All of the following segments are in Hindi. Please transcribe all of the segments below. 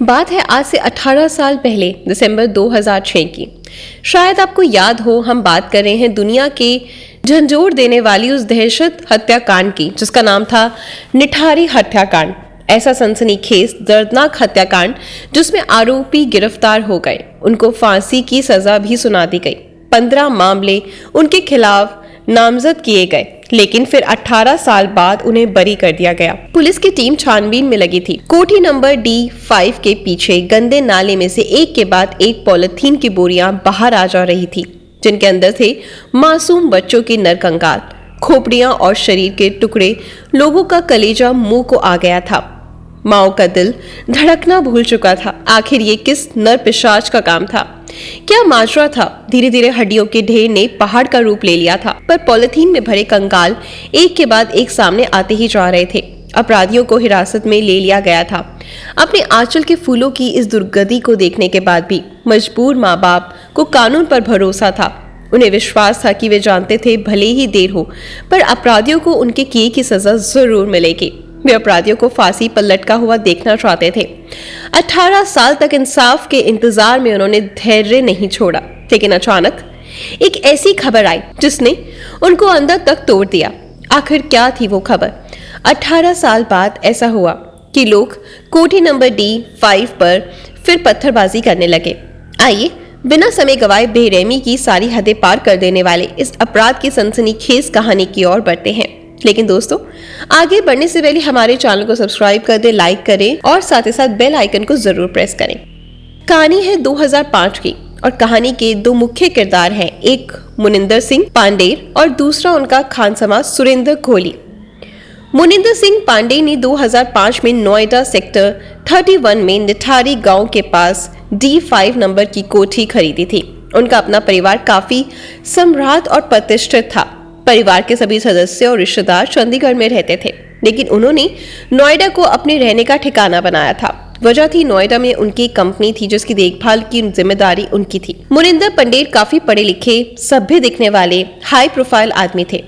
बात है आज से 18 साल पहले दिसंबर 2006 की। शायद आपको याद हो, हम बात कर रहे हैं दुनिया के झंझोर देने वाली उस दहशत हत्याकांड की जिसका नाम था निठारी हत्याकांड। ऐसा सनसनीखेज दर्दनाक हत्याकांड जिसमें आरोपी गिरफ्तार हो गए, उनको फांसी की सजा भी सुना दी गई। 15 मामले उनके खिलाफ नामजद किए गए, लेकिन फिर 18 साल बाद उन्हें बरी कर दिया गया। पुलिस की टीम छानबीन में लगी थी। कोठी नंबर D5 के पीछे गंदे नाले में से एक के बाद एक पॉलिथीन की बोरियां बाहर आ जा रही थी, जिनके अंदर थे मासूम बच्चों के नरकंकाल, खोपड़ियां और शरीर के टुकड़े। लोगों का कलेजा मुंह को आ गया था। माओ का दिल धड़कना भूल चुका था। आखिर ये किस नर पिशाच का काम था? क्या माजरा था? धीरे धीरे हड्डियों के ढेर ने पहाड़ का रूप ले लिया था, पर पॉलिथीन में भरे कंकाल एक के बाद एक सामने आते ही जा रहे थे। अपराधियों को हिरासत में ले लिया गया था। अपने आंचल के फूलों की इस दुर्गति को देखने के बाद भी मजबूर माँ बाप को कानून पर भरोसा था। उन्हें विश्वास था कि वे जानते थे भले ही देर हो, पर अपराधियों को उनके किए की सजा जरूर मिलेगी। वे अपराधियों को फांसी पर लटका हुआ देखना चाहते थे। 18 साल तक इंसाफ के इंतजार में उन्होंने धैर्य नहीं छोड़ा, लेकिन अचानक एक ऐसी खबर आई जिसने उनको अंदर तक तोड़ दिया। आखिर क्या थी वो खबर? 18 साल बाद ऐसा हुआ कि लोग कोठी नंबर D5 पर फिर पत्थरबाजी करने लगे। आइए बिना समय गवाए बेरहमी की सारी हदें पार कर देने वाले इस अपराध की सनसनीखेज कहानी की ओर बढ़ते हैं। लेकिन दोस्तों, आगे बढ़ने से पहले हमारे चैनल को सब्सक्राइब कर दें, लाइक करें और साथ ही साथ बेल आइकन को जरूर प्रेस करें। कहानी है 2005 की और कहानी के दो मुख्य किरदार हैं, एक मुनिंदर सिंह पांडेर और दूसरा उनका खानसमा सुरेंद्र कोहली। मुनिंदर सिंह पांडे ने 2005 में नोएडा सेक्टर 31 में निठारी गांव के पास D5 नंबर की कोठी खरीदी थी। उनका अपना परिवार काफी सम्राट और प्रतिष्ठित था। परिवार के सभी सदस्य और रिश्तेदार चंडीगढ़ में रहते थे, लेकिन उन्होंने नोएडा को अपने रहने का ठिकाना बनाया था। वजह थी नोएडा में उनकी कंपनी थी जिसकी देखभाल की जिम्मेदारी उनकी थी। मुनिंदर पंडेर काफी पढ़े लिखे, सभ्य दिखने वाले, हाई प्रोफाइल आदमी थे।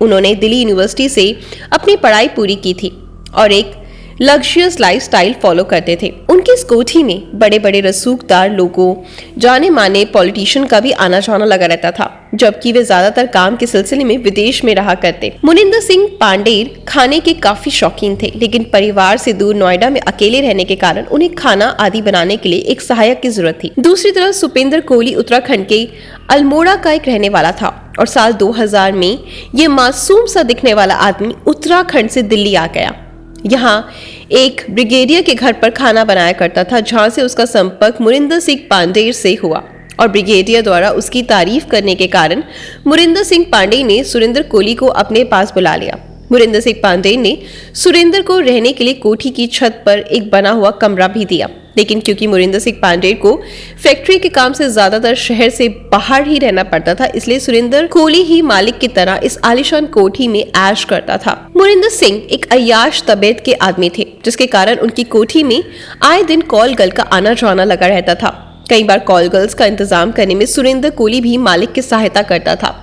उन्होंने दिल्ली यूनिवर्सिटी से अपनी पढ़ाई पूरी की थी और एक लग्जरियस लाइफस्टाइल फॉलो करते थे। उनकी इस कोठी में बड़े बड़े रसूखदार लोगों, जाने माने पॉलिटिशियन का भी आना जाना लगा रहता था, जबकि वे ज्यादातर काम के सिलसिले में विदेश में रहा करते। मुनिंदर सिंह पांडेर खाने के काफी शौकीन थे, लेकिन परिवार से दूर नोएडा में अकेले रहने के कारण उन्हें खाना आदि बनाने के लिए एक सहायक की जरूरत थी। दूसरी तरफ सुपेंद्र कोहली उत्तराखंड के अल्मोड़ा का एक रहने वाला था और साल 2000 में ये मासूम सा दिखने वाला आदमी उत्तराखंड से दिल्ली आ गया। यहाँ एक ब्रिगेडियर के घर पर खाना बनाया करता था, जहां से उसका संपर्क मुनिंदर सिंह पांडेर से हुआ और ब्रिगेडियर द्वारा उसकी तारीफ करने के कारण मुनिंदर सिंह पांडे ने सुरेंद्र कोहली को अपने पास बुला लिया। मुनिंदर सिंह पांडे ने सुरेंद्र को रहने के लिए कोठी की छत पर एक बना हुआ कमरा भी दिया, लेकिन क्योंकि मुनिंदर सिंह पांडे को फैक्ट्री के काम से ज्यादातर शहर से बाहर ही रहना पड़ता था, इसलिए सुरेंद्र कोहली ही मालिक की तरह इस आलीशान कोठी में ऐश करता था। मुनिंदर सिंह एक अय्याश तबीयत के आदमी थे, जिसके कारण उनकी कोठी में आए दिन कॉल गर्ल का आना जाना लगा रहता था। कई बार कॉल गर्ल्स का इंतजाम करने में सुरेंद्र कोहली भी मालिक की सहायता करता था।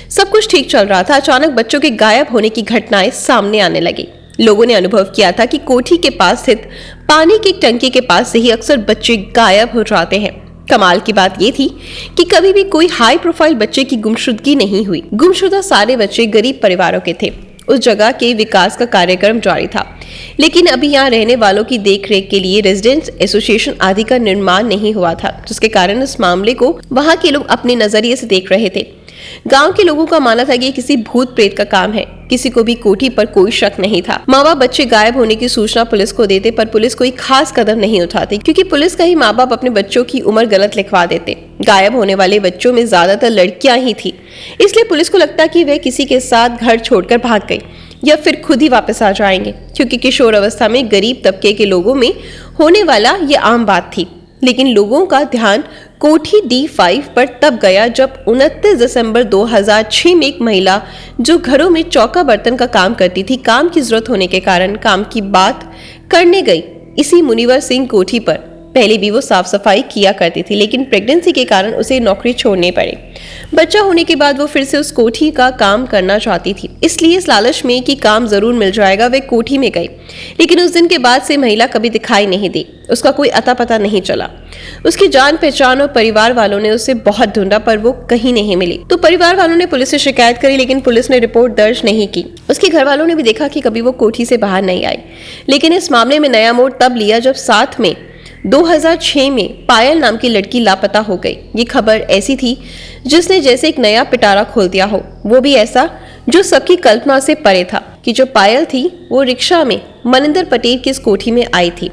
सब कुछ ठीक चल रहा था, अचानक बच्चों के गायब होने की घटनाएं सामने आने लगी। लोगों ने अनुभव किया था कि कोठी के पास स्थित पानी की टंकी के पास से ही अक्सर बच्चे गायब हो जाते हैं। कमाल की बात यह थी कि कभी भी कोई हाई प्रोफाइल बच्चे की गुमशुदगी नहीं हुई। गुमशुदा सारे बच्चे गरीब परिवारों के थे। उस जगह के विकास का कार्यक्रम जारी था, लेकिन अभी यहाँ रहने वालों की देखरेख के लिए रेजिडेंट्स एसोसिएशन आदि का निर्माण नहीं हुआ था, जिसके कारण इस मामले को वहां के लोग अपने नजरिए से देख रहे थे। गांव के लोगों का मानना था कि किसी भूत प्रेत का काम है। किसी को भी कोठी पर कोई शक नहीं था। माँ बाप बच्चे गायब होने की सूचना पुलिस को देते, पर पुलिस कोई खास कदम नहीं उठाती, क्योंकि पुलिस का ही माँ बाप अपने बच्चों की उम्र गलत लिखवा देते। गायब होने वाले बच्चों में ज्यादातर लड़कियां ही थी, इसलिए पुलिस को लगता कि वह किसी के साथ घर छोड़कर भाग गई या फिर खुद ही वापस आ जाएंगे, क्योंकि किशोर अवस्था में गरीब तबके के लोगों में होने वाला ये आम बात थी। लेकिन लोगों का ध्यान कोठी D5 पर तब गया जब 29 दिसंबर 2006 में एक महिला जो घरों में चौका बर्तन का काम करती थी, काम की जरूरत होने के कारण काम की बात करने गई इसी मुनिवर सिंह कोठी पर। पहले भी वो साफ सफाई किया करती थी, लेकिन प्रेगनेंसी के कारण उसे नौकरी छोड़नी पड़ी। बच्चा होने के बाद वो फिर से उस कोठी का काम करना चाहती थी, इसलिए इस लालच में कि काम जरूर मिल जाएगा वे कोठी में गई। लेकिन उस दिन के बाद से महिला कभी दिखाई नहीं दी, उसका कोई अता पता नहीं चला। उसकी जान पहचान और परिवार वालों ने उसे बहुत ढूंढा पर वो कहीं नहीं मिली। तो परिवार वालों ने पुलिस से शिकायत करी, लेकिन पुलिस ने रिपोर्ट दर्ज नहीं की। उसके घर वालों ने भी देखा कि कभी वो कोठी से बाहर नहीं आई। लेकिन इस मामले में नया मोड़ तब लिया जब साथ में 2006 में पायल नाम की लड़की लापता हो गई। ये खबर ऐसी थी जिसने जैसे एक नया पिटारा खोल दिया हो, वो भी ऐसा जो सबकी कल्पना से परे था कि जो पायल थी वो रिक्शा में मनिंदर पटेल की इस कोठी में आई थी।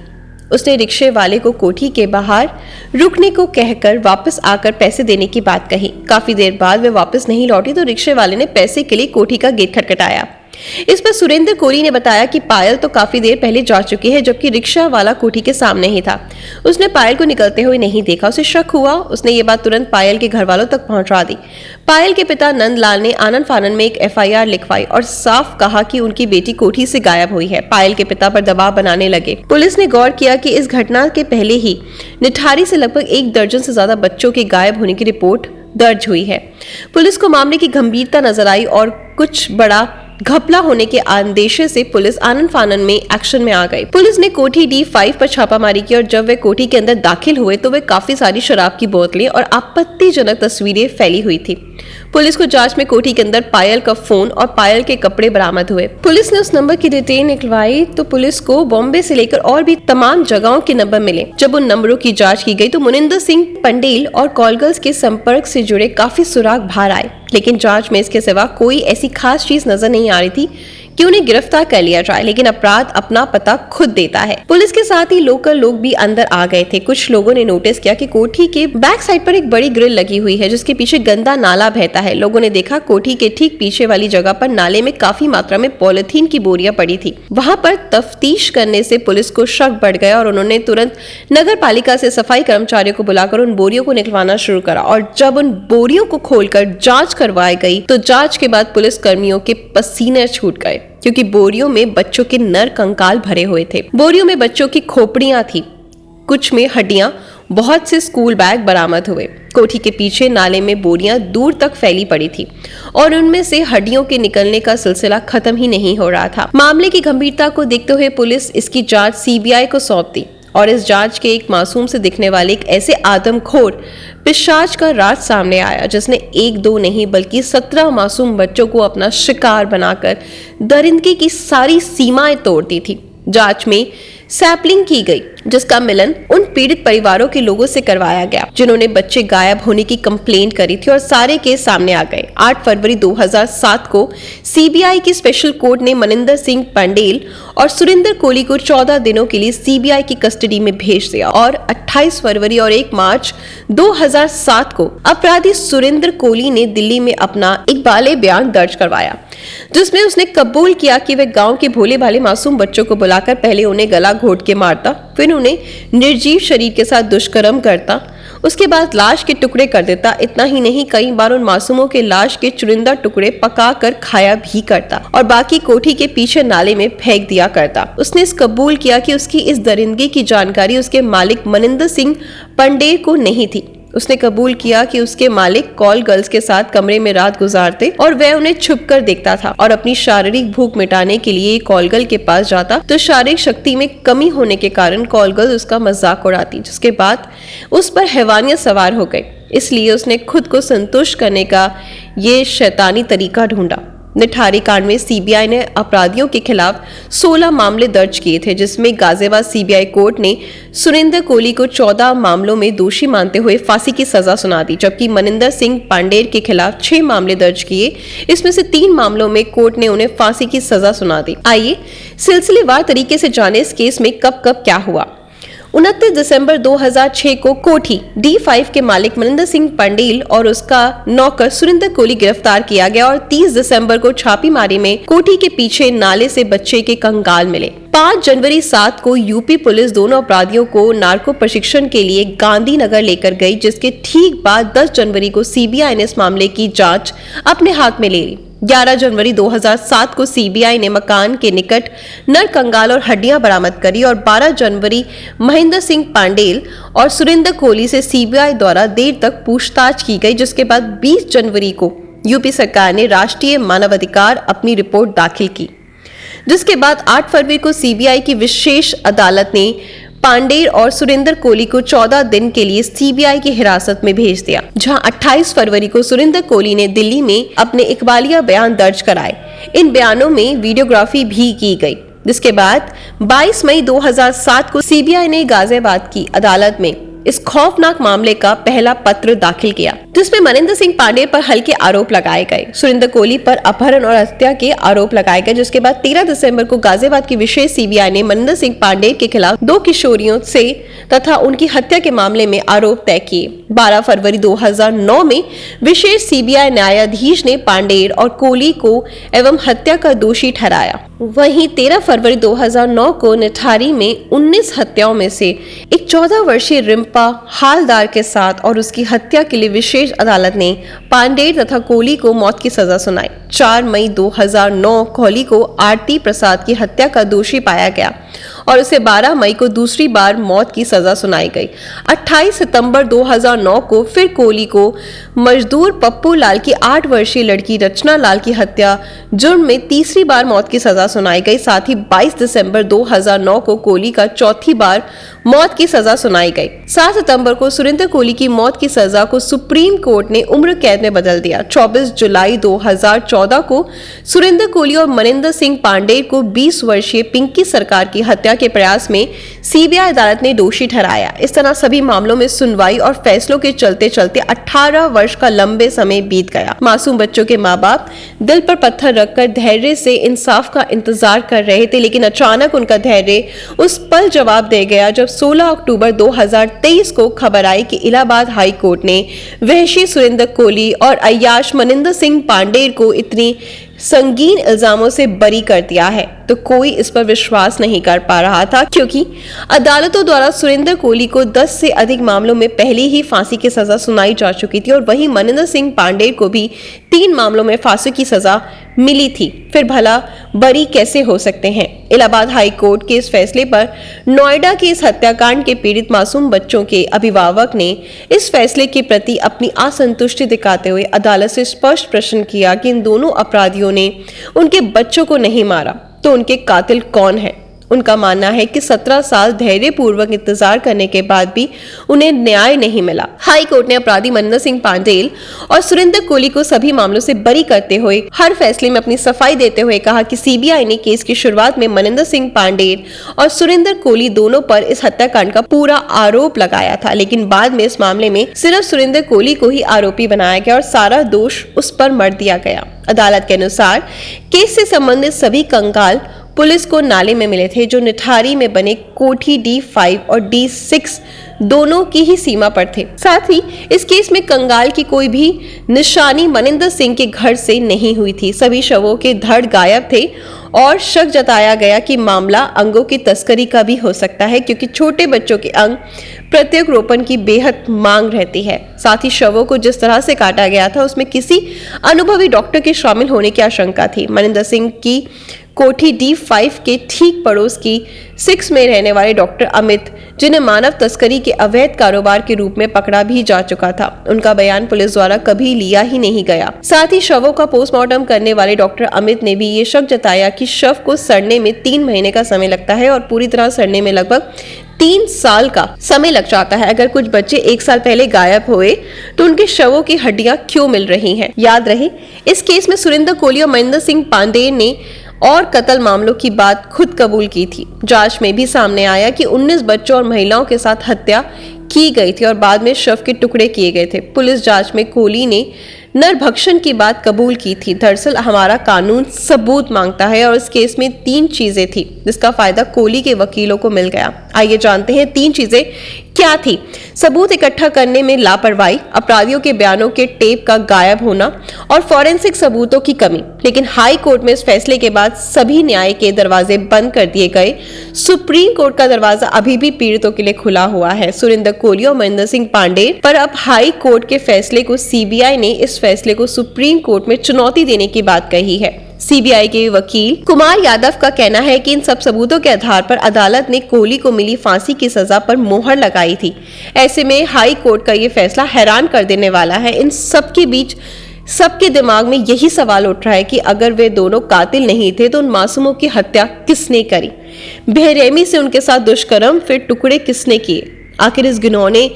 उसने रिक्शे वाले को कोठी के बाहर रुकने को कहकर वापस आकर पैसे देने की बात कही। काफी देर बाद वे वापस नहीं लौटी तो रिक्शे वाले ने पैसे के लिए कोठी का गेट खटखटाया। इस पर सुरेंद्र कोहली ने बताया कि पायल तो काफी देर पहले जा चुकी है, जबकि रिक्शा वाला कोठी के सामने ही था। उसने पायल को निकलते हुए नहीं देखा। उसे शक हुआ। उसने ये बात तुरंत पायल के घर वालों तक पहुंचा दी। पायल के पिता नंदलाल ने आनन फानन में एक FIR लिखवाई और साफ कहा कि उनकी बेटी कोठी से गायब हुई है। पायल के पिता पर दबाव बनाने लगे। पुलिस ने गौर किया कि इस घटना के पहले ही निठारी से लगभग 1 दर्जन से ज्यादा बच्चों के गायब होने की रिपोर्ट दर्ज हुई है। पुलिस को मामले की गंभीरता नजर आई और कुछ बड़ा घपला होने के अंदेशे से पुलिस आनन फानन में एक्शन में आ गई। पुलिस ने कोठी D5 पर छापामारी की और जब वे कोठी के अंदर दाखिल हुए तो वे काफी सारी शराब की बोतलें और आपत्तिजनक तस्वीरें फैली हुई थी। पुलिस को जांच में कोठी के अंदर पायल का फोन और पायल के कपड़े बरामद हुए। पुलिस ने उस नंबर की डिटेल निकलवाई तो पुलिस को बॉम्बे से लेकर और भी तमाम जगहों के नंबर मिले। जब उन नंबरों की जांच की गई तो मनिंदर सिंह पंडेल और कॉलगर्ल्स के संपर्क से जुड़े काफी सुराग बाहर आए, लेकिन जांच में इसके सिवा कोई ऐसी खास चीज नजर नहीं आ रही थी कि उन्हें गिरफ्तार कर लिया जाए। लेकिन अपराध अपना पता खुद देता है। पुलिस के साथ ही लोकल लोग भी अंदर आ गए थे। कुछ लोगों ने नोटिस किया कि कोठी के बैक साइड पर एक बड़ी ग्रिल लगी हुई है जिसके पीछे गंदा नाला बहता है। लोगों ने देखा कोठी के ठीक पीछे वाली जगह पर नाले में काफी मात्रा में पॉलिथीन की बोरियां पड़ी थी। वहां पर तफ्तीश करने से पुलिस को शक बढ़ गया और उन्होंने तुरंत नगर पालिका से सफाई कर्मचारियों को बुलाकर उन बोरियों को निकलवाना शुरू करा। और जब उन बोरियों को खोलकर जांच करवाई गई तो जांच के बाद पुलिस कर्मियों के पसीने छूट गए, क्योंकि बोरियों में बच्चों के नर कंकाल भरे हुए थे। बोरियों में बच्चों की खोपड़ियां थी, कुछ में हड्डियां, बहुत से स्कूल बैग बरामद हुए। कोठी के पीछे नाले में बोरियां दूर तक फैली पड़ी थी और उनमें से हड्डियों के निकलने का सिलसिला खत्म ही नहीं हो रहा था। मामले की गंभीरता को देखते हुए पुलिस इसकी जांच CBI को सौंप दी और इस जांच के एक मासूम से दिखने वाले एक ऐसे आदमखोर पिशाच का राज सामने आया जिसने 1-2 नहीं बल्कि 17 मासूम बच्चों को अपना शिकार बनाकर दरिंदगी की सारी सीमाएं तोड़ दी थी। जांच में सैंपलिंग की गई जिसका मिलन उन पीड़ित परिवारों के लोगों से करवाया गया जिन्होंने बच्चे गायब होने की कंप्लेंट करी थी और सारे केस सामने आ गए। 8 फरवरी 2007 को CBI की स्पेशल कोर्ट ने मनिंदर सिंह पंडेल और सुरेंद्र कोहली को 14 दिनों के लिए CBI की कस्टडी में भेज दिया और 28 फरवरी और 1 मार्च 2007 को अपराधी सुरेंद्र कोहली ने दिल्ली में अपना एक बाले बयान दर्ज करवाया जिसमें उसने कबूल किया कि वह गांव के भोले भाले मासूम बच्चों को बुलाकर पहले उन्हें गला घोट के मारता, फिर उन्हें निर्जीव शरीर के साथ दुष्कर्म करता, उसके बाद लाश के टुकड़े कर देता। इतना ही नहीं, कई बार उन मासूमों के लाश के चुनिंदा टुकड़े पका कर खाया भी करता और बाकी कोठी के पीछे नाले में फेंक दिया करता। उसने इस कबूल किया कि उसकी इस दरिंदगी की जानकारी उसके मालिक मनिंदर सिंह पंडेल को नहीं थी। उसने कबूल किया कि उसके मालिक कॉल गर्ल्स के साथ कमरे में रात गुजारते और वह उन्हें छुपकर देखता था और अपनी शारीरिक भूख मिटाने के लिए कॉल गर्ल के पास जाता तो शारीरिक शक्ति में कमी होने के कारण कॉल गर्ल उसका मजाक उड़ाती, जिसके बाद उस पर हैवानियत सवार हो गई। इसलिए उसने खुद को संतुष्ट करने का ये शैतानी तरीका ढूंढा। निठारी कांड में CBI ने अपराधियों के खिलाफ 16 मामले दर्ज किए थे, जिसमें गाजियाबाद CBI कोर्ट ने सुरेंद्र कोहली को 14 मामलों में दोषी मानते हुए फांसी की सजा सुना दी, जबकि मनिंदर सिंह पांडेर के खिलाफ 6 मामले दर्ज किए। इसमें से 3 मामलों में कोर्ट ने उन्हें फांसी की सजा सुना दी। आइए सिलसिलेवार तरीके से जाने इस केस में कब कब क्या हुआ। 29 दिसंबर 2006 को कोठी D5 के मालिक मनिंदर सिंह पंडेल और उसका नौकर सुरेंद्र कोहली गिरफ्तार किया गया और 30 दिसंबर को छापेमारी में कोठी के पीछे नाले से बच्चे के कंकाल मिले। 5 जनवरी 7 को यूपी पुलिस दोनों अपराधियों को नार्को प्रशिक्षण के लिए गांधीनगर लेकर गई, जिसके ठीक बाद 10 जनवरी को CBI ने इस मामले की जांच अपने हाथ में ले ली। 11 जनवरी 2007 को सीबीआई ने मकान के निकट नरकंकाल और हड्डियां बरामद करी और 12 जनवरी महेंद्र सिंह पांडेल और सुरेंद्र कोहली से सीबीआई द्वारा देर तक पूछताछ की गई, जिसके बाद 20 जनवरी को यूपी सरकार ने राष्ट्रीय मानवाधिकार अपनी रिपोर्ट दाखिल की, जिसके बाद 8 फरवरी को सीबीआई की विशेष अदालत ने पांडेय और सुरेंद्र कोहली को 14 दिन के लिए सीबीआई की हिरासत में भेज दिया, जहां 28 फरवरी को सुरेंद्र कोहली ने दिल्ली में अपने इकबालिया बयान दर्ज कराए। इन बयानों में वीडियोग्राफी भी की गई, जिसके बाद 22 मई 2007 को सीबीआई ने गाजियाबाद की अदालत में इस खौफनाक मामले का पहला पत्र दाखिल किया, जिसमें महेंद्र सिंह पांडेय पर हल्के आरोप लगाए गए, सुरेंद्र कोहली पर अपहरण और हत्या के आरोप लगाए गए। जिसके बाद 13 दिसंबर को गाजियाबाद की विशेष सीबीआई ने महेंद्र सिंह पांडेय के खिलाफ 2 किशोरियों से तथा उनकी हत्या के मामले में आरोप तय किए। 12 फरवरी 2009 में विशेष सीबीआई न्यायाधीश ने पांडेय और कोहली को एवं हत्या का दोषी ठहराया। वहीं 13 फरवरी 2009 को निठारी में 19 हत्याओं में से एक 14 वर्षीय रिम्पा हालदार के साथ और उसकी हत्या के लिए विशेष अदालत ने पांडेय तथा कोहली को मौत की सजा सुनाई। 4 मई 2009 कोहली को आरती प्रसाद की हत्या का दोषी पाया गया और उसे 12 मई को दूसरी बार मौत की सजा सुनाई गई। 28 सितंबर 2009 को फिर कोहली को मजदूर पप्पू लाल की 8 वर्षीय लड़की रचना लाल की हत्या जुर्म में तीसरी बार मौत की सजा सुनाई गई। साथ ही 22 दिसंबर 2009 को कोहली का चौथी बार मौत की सजा सुनाई गई। 7 सितंबर को सुरेंद्र कोहली की मौत की सजा को सुप्रीम कोर्ट ने उम्र कैद में बदल दिया। 24 जुलाई 2014 को सुरेंद्र कोहली और महेंद्र सिंह पांडेय को 20 वर्षीय पिंकी सरकार की हत्या के प्रयास में सीबीआई अदालत ने दोषी ठहराया। इस तरह सभी मामलों में सुनवाई और फैसलों के चलते चलते 18 वर्ष का लंबे समय बीत गया। मासूम बच्चों के माँ बाप दिल पर पत्थर रखकर धैर्य से इंसाफ का इंतजार कर रहे थे, लेकिन अचानक उनका धैर्य उस पल जवाब दे गया जब 16 अक्टूबर 2023 को खबर आई कि इलाहाबाद हाई कोर्ट ने वहशी सुरेंद्र कोहली और अय्याश महेंद्र सिंह पांडेय को इतनी संगीन इल्जामों से बरी कर दिया है। तो कोई इस पर विश्वास नहीं कर पा रहा था, क्योंकि अदालतों द्वारा सुरेंद्र कोहली को 10 से अधिक मामलों में पहले ही फांसी की सजा सुनाई जा चुकी थी और वहीं महेंद्र सिंह पांडेय को भी 3 मामलों में फांसी की सजा मिली थी। फिर भला बरी कैसे हो सकते हैं? इलाहाबाद हाई कोर्ट के इस फैसले पर नोएडा के इस हत्याकांड के पीड़ित मासूम बच्चों के अभिभावक ने इस फैसले के प्रति अपनी असंतुष्टि दिखाते हुए अदालत से स्पष्ट प्रश्न किया कि इन दोनों अपराधियों ने उनके बच्चों को नहीं मारा तो उनके कातिल कौन है? उनका मानना है कि 17 साल धैर्यपूर्वक इंतजार करने के बाद भी उन्हें न्याय नहीं मिला। हाई कोर्ट ने अपराधी महेंद्र सिंह पांडेय और सुरेंद्र कोहली को सभी मामलों से बरी करते हुए हर फैसले में अपनी सफाई देते हुए कहा कि सीबीआई ने केस की शुरुआत में महेंद्र सिंह पांडेय और सुरेंद्र कोहली दोनों पर इस हत्याकांड का पूरा आरोप लगाया था, लेकिन बाद में इस मामले में सिर्फ सुरेंद्र कोहली को ही आरोपी बनाया गया और सारा दोष उस पर मढ़ दिया गया। अदालत के अनुसार केस से संबंधित सभी कंकाल पुलिस को नाले में मिले थे, जो निठारी में बने कोठी D5 और D6 दोनों की ही सीमा पर थे। साथ ही इस केस में कंगाल की कोई भी निशानी महेंद्र सिंह के घर से नहीं हुई थी। सभी शवों के धड़ गायब थे और शक जताया गया कि मामला अंगों की तस्करी का भी हो सकता है, क्योंकि छोटे बच्चों के अंग प्रत्येक रोपण की बेहद मांग रहती है। साथ ही शवों को जिस तरह से काटा गया था उसमें किसी अनुभवी डॉक्टर के शामिल होने की आशंका थी। महेंद्र सिंह की कोठी D5 के ठीक पड़ोस की 6 में रहने वाले डॉक्टर अमित, जिन्हें मानव तस्करी के अवैध कारोबार के रूप में पकड़ा भी जा चुका था, उनका बयान पुलिस द्वारा कभी लिया ही नहीं गया। साथ ही शवों का पोस्टमार्टम करने वाले डॉक्टर अमित ने भी ये शक जताया कि शव को सड़ने में 3 महीने का समय लगता है और पूरी तरह सड़ने में लगभग 3 साल का समय लग जाता है। अगर कुछ बच्चे 1 साल पहले गायब हुए तो उनके शवों की हड्डियां क्यों मिल रही हैं? याद रहे, इस केस में सुरेंद्र कोहली और महेंद्र सिंह पांडेय ने और कत्ल मामलों की बात खुद कबूल की थी। जांच में भी सामने आया कि 19 बच्चों और महिलाओं के साथ हत्या की गई थी और बाद में शव के टुकड़े किए गए थे। पुलिस जांच में कोहली ने नरभक्षण की बात कबूल की थी। दरअसल हमारा कानून सबूत मांगता है और इस केस में 3 चीजें थी, जिसका फायदा कोहली के वकीलों को मिल गया। आइए जानते हैं 3 चीजें क्या थी। सबूत इकट्ठा करने में लापरवाही, अपराधियों के बयानों के टेप का गायब होना और फॉरेंसिक सबूतों की कमी। लेकिन हाई कोर्ट में इस फैसले के बाद सभी न्याय के दरवाजे बंद कर दिए गए। सुप्रीम कोर्ट का दरवाजा अभी भी पीड़ितों के लिए खुला हुआ है। सुरेंद्र कोहली और महेंद्र सिंह पांडे, पर अब हाई कोर्ट के फैसले को सीबीआई ने इस फैसले को सुप्रीम कोर्ट में चुनौती देने की बात कही है। सीबीआई के वकील कुमार यादव का कहना है कि इन सब सबूतों के आधार पर अदालत ने कोहली को मिली फांसी की सजा पर मोहर लगाई थी। ऐसे में हाई कोर्ट का ये फैसला हैरान कर देने वाला है। इन सब के बीच सबके दिमाग में यही सवाल उठ रहा है कि अगर वे दोनों कातिल नहीं थे तो उन मासूमों की हत्या किसने करी? बेरहमी से उनके साथ दुष्कर्म फिर टुकड़े किसने किए? आखिर इस घिनौने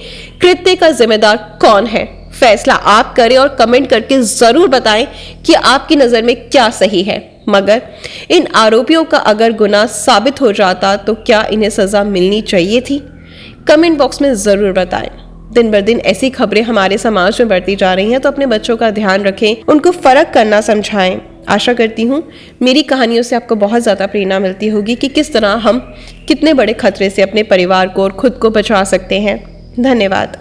कृत्य का जिम्मेदार कौन है? फैसला आप करें और कमेंट करके जरूर बताएं कि आपकी नजर में क्या सही है। मगर इन आरोपियों का अगर गुनाह साबित हो जाता तो क्या इन्हें सजा मिलनी चाहिए थी? कमेंट बॉक्स में जरूर बताएं। दिन बर दिन ऐसी खबरें हमारे समाज में बढ़ती जा रही हैं, तो अपने बच्चों का ध्यान रखें, उनको फर्क करना समझाएं। आशा करती हूँ मेरी कहानियों से आपको बहुत ज़्यादा प्रेरणा मिलती होगी कि किस तरह हम कितने बड़े खतरे से अपने परिवार को और खुद को बचा सकते हैं। धन्यवाद।